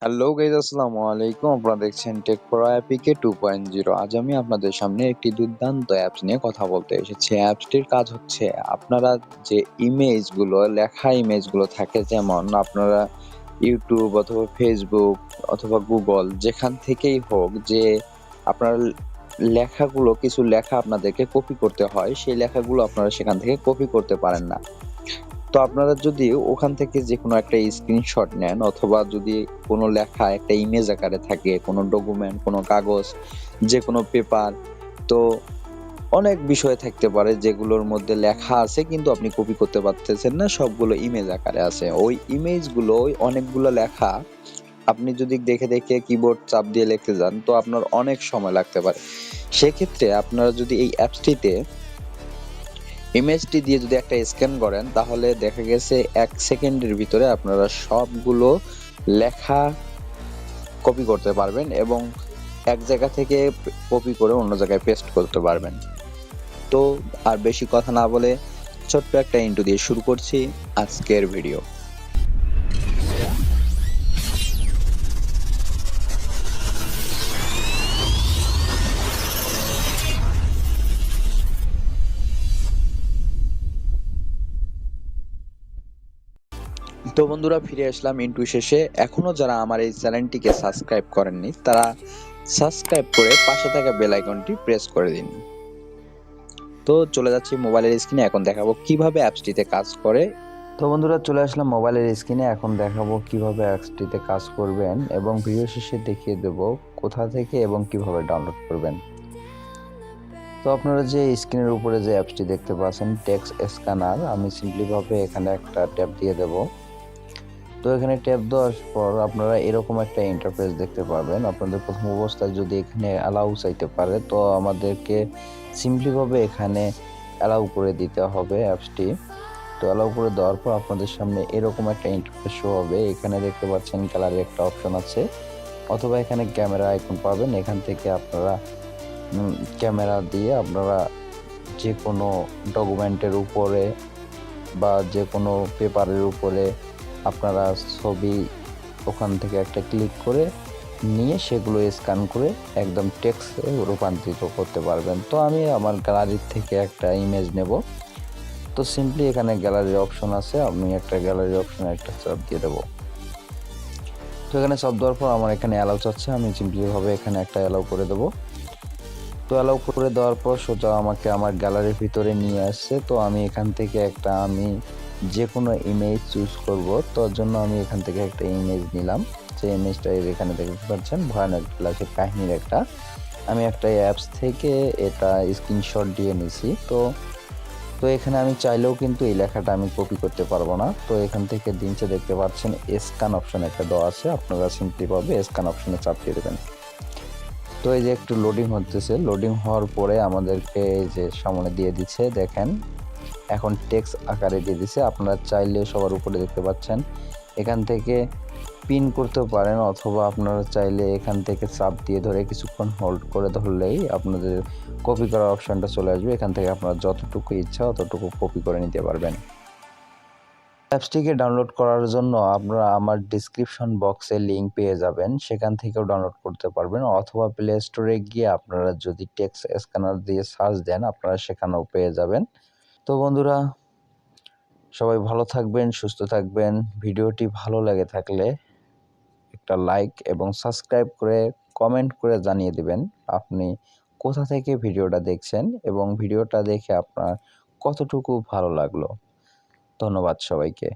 Hello guys, আসসালামু আলাইকুম। আপনারা দেখছেন টেক প্রো অ্যাপিকে 2.0। আজ আমি আপনাদের সামনে একটি দুর্দান্ত অ্যাপস নিয়ে কথা বলতে এসেছি। অ্যাপসটির কাজ হচ্ছে আপনারা যে ইমেজগুলো, লেখা ইমেজগুলো থাকে, যেমন আপনারা ইউটিউব অথবা ফেসবুক অথবা গুগল যেখান থেকেই হোক, যে আপনার লেখাগুলো, কিছু লেখা আপনাদেরকে কপি করতে হয়, সেই লেখাগুলো আপনারা সেখান থেকে কপি করতে পারেন না। তো আপনারা যদি ওখান থেকে যেকোনো একটা স্ক্রিনশট নেন, অথবা যদি কোনো লেখা একটা ইমেজ আকারে থাকে, কোনো ডকুমেন্ট, কোনো কাগজ, যেকোনো পেপার, তো অনেক বিষয় থাকতে পারে যেগুলোর মধ্যে লেখা আছে কিন্তু আপনি কপি করতে পারতেছেন না, সবগুলো ইমেজ আকারে আছে। ওই ইমেজগুলো, ওই অনেকগুলো লেখা আপনি যদি দেখে দেখে কিবোর্ড চাপ দিয়ে লিখতে যান, তো আপনার অনেক সময় লাগতে পারে। সেক্ষেত্রে আপনারা যদি এই অ্যাপসটিতে ইমেজটি দিয়ে যদি একটা স্ক্যান করেন, তাহলে দেখা গেছে 1 সেকেন্ডের ভিতরে আপনারা সবগুলো লেখা কপি করতে পারবেন এবং এক জায়গা থেকে কপি করে অন্য জায়গায় পেস্ট করতে পারবেন। তো আর বেশি কথা না বলে ছোট্ট একটা ইন্ট্রো দিয়ে শুরু করছি আজকের ভিডিও। তো বন্ধুরা, ফিরে আসলাম ইন্ট্রো শেষে। এখনো যারা আমার এই চ্যানেলটিকে সাবস্ক্রাইব করেননি, তারা সাবস্ক্রাইব করে পাশে থাকা বেল আইকনটি প্রেস করে দিন। তো চলে যাচ্ছি মোবাইলের স্ক্রিনে, এখন দেখাবো কিভাবে অ্যাপসটিতে কাজ করে। তো বন্ধুরা, চলে আসলাম মোবাইলের স্ক্রিনে, এখন দেখাবো কিভাবে অ্যাপসটিতে কাজ করবেন এবং ভিডিও শেষে দেখিয়ে দেব কোথা থেকে এবং কিভাবে ডাউনলোড করবেন। তো আপনারা যে স্ক্রিনের উপরে যে অ্যাপসটি দেখতে পাচ্ছেন, টেক্সট স্ক্যানার, আমি সিম্পলিভাবে এখানে একটা ট্যাপ দিয়ে দেব। তো এখানে ট্যাপ দেওয়ার পর আপনারা এরকম একটা ইন্টারফেস দেখতে পাবেন। আপনাদের প্রথম অবস্থায় যদি এখানে অ্যালাউ চাইতে পারে, তো আমাদেরকে সিম্পলিভাবে এখানে অ্যালাউ করে দিতে হবে অ্যাপসটি। তো অ্যালাউ করে দেওয়ার পর আপনাদের সামনে এরকম একটা ইন্টারফেস শো হবে। এখানে দেখতে পাচ্ছেন গ্যালারি একটা অপশন আছে, অথবা এখানে ক্যামেরা আইকন পাবেন। এখান থেকে আপনারা ক্যামেরা দিয়ে আপনারা যে কোনো ডকুমেন্টের উপরে বা যে কোনো পেপারের উপরে আপনারা ছবি ওখান থেকে একটা ক্লিক করে নিয়ে সেগুলো স্ক্যান করে একদম টেক্সটে রূপান্তরিত করতে পারবেন। তো আমি আমার গ্যালারির থেকে একটা ইমেজ নেব। তো সিম্পলি এখানে গ্যালারির অপশন আছে, আমি একটা গ্যালারি অপশনে একটা চাপ দিয়ে দেবো। তো এখানে চাপ দেওয়ার পর আমার এখানে অ্যালাউ চাচ্ছে, আমি সিম্পলিভাবে এখানে একটা অ্যালাউ করে দেবো। তো অ্যালাউ করে দেওয়ার পর সোজা আমাকে আমার গ্যালারির ভিতরে নিয়ে আসছে। তো আমি এখান থেকে আমি যে কোনো ইমেজ চুজ করব। তার জন্য আমি এখান থেকে একটা ইমেজ নিলাম। যে ইমেজটা এখানে দেখতে পাচ্ছেন, ভয়ানক লাখের কাহিনীর একটা, আমি একটা অ্যাপস থেকে এটা স্ক্রিনশট দিয়ে নিছি। তো এখানে আমি চাইলেও কিন্তু এই লেখাটা আমি কপি করতে পারবো না। তো এখান থেকে নিচে দেখতে পাচ্ছেন স্ক্যান অপশন একটা দেওয়া আছে, আপনারা সিম্পলিভাবে স্ক্যান অপশনে চাপ দিয়ে দেবেন। তো এই যে একটু লোডিং হতেছে, লোডিং হওয়ার পরে আমাদেরকে এই যে সামনে দিয়ে দিচ্ছে, দেখেন এখন টেক্সট আকারে দিয়ে দিচ্ছে। আপনারা চাইলে সবার উপরে দেখতে পাচ্ছেন, এখান থেকে পিন করতেও পারেন, অথবা আপনারা চাইলে এখান থেকে চাপ দিয়ে ধরে কিছুক্ষণ হোল্ড করে ধরলেই আপনাদের কপি করার অপশনটা চলে আসবে। এখান থেকে আপনারা যতটুকু ইচ্ছা ততটুকু কপি করে নিতে পারবেন। অ্যাপসটিকে ডাউনলোড করার জন্য আপনারা আমার ডিসক্রিপশন বক্সে লিঙ্ক পেয়ে যাবেন, সেখান থেকেও ডাউনলোড করতে পারবেন, অথবা প্লে স্টোরে গিয়ে আপনারা যদি টেক্সট স্ক্যানার দিয়ে সার্চ দেন, আপনারা সেখানেও পেয়ে যাবেন। তো বন্ধুরা, সবাই ভালো থাকবেন, সুস্থ থাকবেন। ভিডিওটি ভালো লেগে থাকলে একটা লাইক এবং সাবস্ক্রাইব করে কমেন্ট করে জানিয়ে দিবেন আপনি কোথা থেকে ভিডিওটা দেখছেন এবং ভিডিওটা দেখে আপনার কতটুকু ভালো লাগলো। ধন্যবাদ সবাইকে।